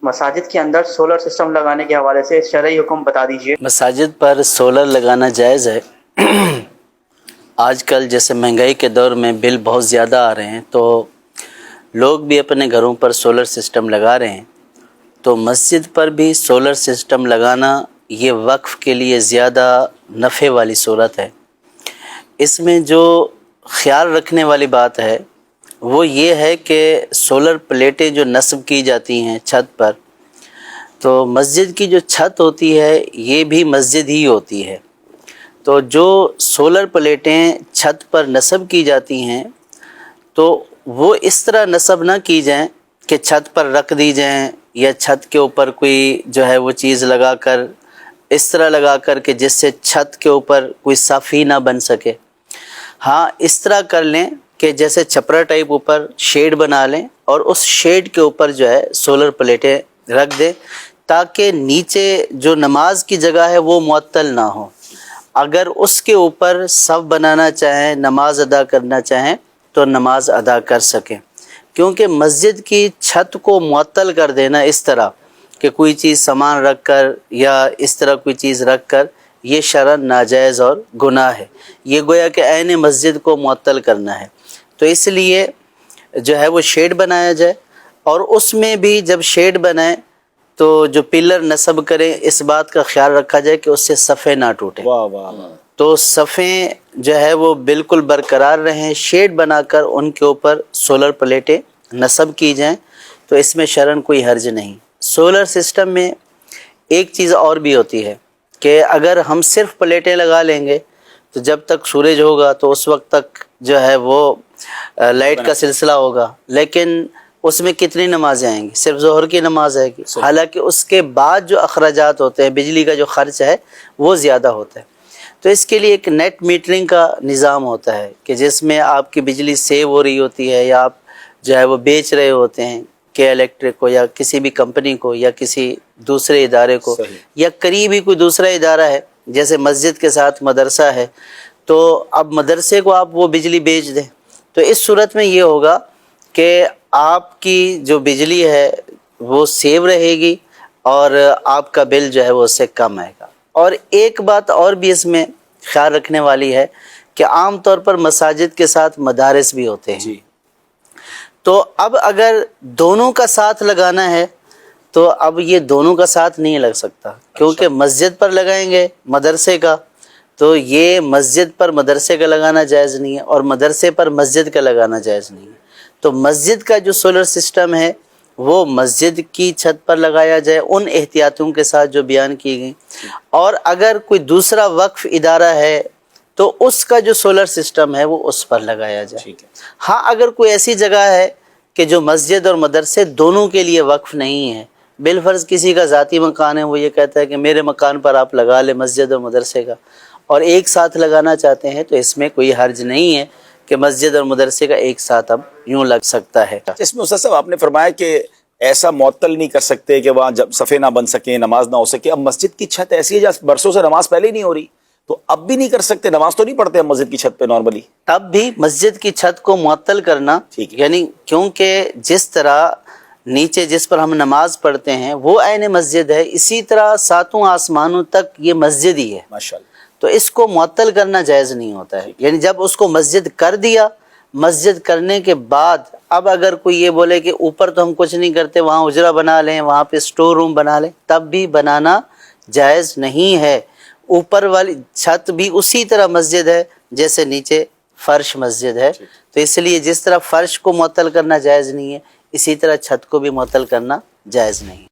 مساجد کے اندر solar system لگانے کے حوالے سے شرعی حکم بتا دیجیے۔ مساجد پر سولر لگانا جائز ہے۔ آج کل جیسے مہنگائی کے دور میں بل بہت زیادہ آ رہے ہیں تو لوگ بھی اپنے گھروں پر سولر سسٹم لگا رہے ہیں، تو مسجد پر بھی سولر سسٹم لگانا یہ وقف کے لیے زیادہ نفع والی صورت ہے۔ اس میں جو خیال رکھنے والی بات ہے وہ یہ ہے کہ سولر پلیٹیں جو نصب کی جاتی ہیں چھت پر، تو مسجد کی جو چھت ہوتی ہے یہ بھی مسجد ہی ہوتی ہے، تو جو سولر پلیٹیں چھت پر نصب کی جاتی ہیں تو وہ اس طرح نصب نہ کی جائیں کہ چھت پر رکھ دی جائیں یا چھت کے اوپر کوئی جو ہے وہ چیز لگا کر اس طرح لگا کر کہ جس سے چھت کے اوپر کوئی صف ہی نہ بن سکے۔ ہاں اس طرح کر لیں کہ جیسے چھپرا ٹائپ اوپر شیڈ بنا لیں اور اس شیڈ کے اوپر جو ہے سولر پلیٹیں رکھ دیں تاکہ نیچے جو نماز کی جگہ ہے وہ معطل نہ ہو۔ اگر اس کے اوپر صف بنانا چاہیں، نماز ادا کرنا چاہیں تو نماز ادا کر سکیں، کیونکہ مسجد کی چھت کو معطل کر دینا اس طرح کہ کوئی چیز سامان رکھ کر یا اس طرح کوئی چیز رکھ کر، یہ شرعاً ناجائز اور گناہ ہے۔ یہ گویا کہ عین مسجد کو معطل کرنا ہے، تو اس لیے جو ہے وہ شیڈ بنایا جائے، اور اس میں بھی جب شیڈ بنائیں تو جو پلر نصب کریں اس بات کا خیال رکھا جائے کہ اس سے صفیں نہ ٹوٹیں، تو صفیں جو ہے وہ بالکل برقرار رہیں، شیڈ بنا کر ان کے اوپر سولر پلیٹیں نصب کی جائیں، تو اس میں شرعاً کوئی حرج نہیں۔ سولر سسٹم میں ایک چیز اور بھی ہوتی ہے کہ اگر ہم صرف پلیٹیں لگا لیں گے تو جب تک سورج ہوگا تو اس وقت تک جو ہے وہ لائٹ کا سلسلہ ہوگا، لیکن اس میں کتنی نمازیں آئیں گی؟ صرف ظہر کی نماز آئے گی، حالانکہ اس کے بعد جو اخراجات ہوتے ہیں، بجلی کا جو خرچ ہے وہ زیادہ ہوتا ہے۔ تو اس کے لیے ایک نیٹ میٹرنگ کا نظام ہوتا ہے کہ جس میں آپ کی بجلی سیو ہو رہی ہوتی ہے یا آپ جو ہے وہ بیچ رہے ہوتے ہیں کہ الیکٹرک کو یا کسی بھی کمپنی کو یا کسی دوسرے ادارے کو، یا قریب ہی کوئی دوسرا ادارہ ہے جیسے مسجد کے ساتھ مدرسہ ہے، تو اب مدرسے کو آپ وہ بجلی بیچ دیں، تو اس صورت میں یہ ہوگا کہ آپ کی جو بجلی ہے وہ سیو رہے گی اور آپ کا بل جو ہے وہ اس سے کم آئے گا۔ اور ایک بات اور بھی اس میں خیال رکھنے والی ہے کہ عام طور پر مساجد کے ساتھ مدارس بھی ہوتے ہیں، تو اب اگر دونوں کا ساتھ لگانا ہے تو اب یہ دونوں کا ساتھ نہیں لگ سکتا، کیونکہ مسجد پر لگائیں گے مدرسے کا تو یہ مسجد پر مدرسے کا لگانا جائز نہیں ہے، اور مدرسے پر مسجد کا لگانا جائز نہیں ہے۔ تو مسجد کا جو سولر سسٹم ہے وہ مسجد کی چھت پر لگایا جائے ان احتیاطوں کے ساتھ جو بیان کی گئی، اور اگر کوئی دوسرا وقف ادارہ ہے تو اس کا جو سولر سسٹم ہے وہ اس پر لگایا جائے۔ ہاں اگر کوئی ایسی جگہ ہے کہ جو مسجد اور مدرسے دونوں کے لیے وقف نہیں ہے، بالفرض کسی کا ذاتی مکان ہے، وہ یہ کہتا ہے کہ میرے مکان پر آپ لگا لیں مسجد اور مدرسے کا، اور ایک ساتھ لگانا چاہتے ہیں تو اس میں کوئی حرج نہیں ہے کہ مسجد اور مدرسے کا ایک ساتھ اب یوں لگ سکتا ہے۔ اس میں استاد صاحب آپ نے فرمایا کہ ایسا معطل نہیں کر سکتے کہ وہاں جب صفیں نہ بن سکیں، نماز نہ ہو سکے۔ اب مسجد کی چھت ایسی ہے جہاں برسوں سے نماز پہلے ہی نہیں ہو رہی، تو اب بھی نہیں کر سکتے؟ نماز تو نہیں پڑھتے ہم مسجد کی چھت پہ نارملی؟ تب بھی مسجد کی چھت کو معطل کرنا، یعنی کیونکہ جس طرح نیچے جس پر ہم نماز پڑھتے ہیں وہ عین مسجد ہے، اسی طرح ساتوں آسمانوں تک یہ مسجد ہی ہے، ماشاءاللہ، تو اس کو معطل کرنا جائز نہیں ہوتا ہے۔ یعنی جب اس کو مسجد کر دیا، مسجد کرنے کے بعد اب اگر کوئی یہ بولے کہ اوپر تو ہم کچھ نہیں کرتے، وہاں اجرا بنا لیں، وہاں پہ سٹور روم بنا لیں، تب بھی بنانا جائز نہیں ہے۔ اوپر والی چھت بھی اسی طرح مسجد ہے جیسے نیچے فرش مسجد ہے، تو اس لیے جس طرح فرش کو معطل کرنا جائز نہیں ہے، اسی طرح چھت کو بھی معطل کرنا جائز نہیں ہے۔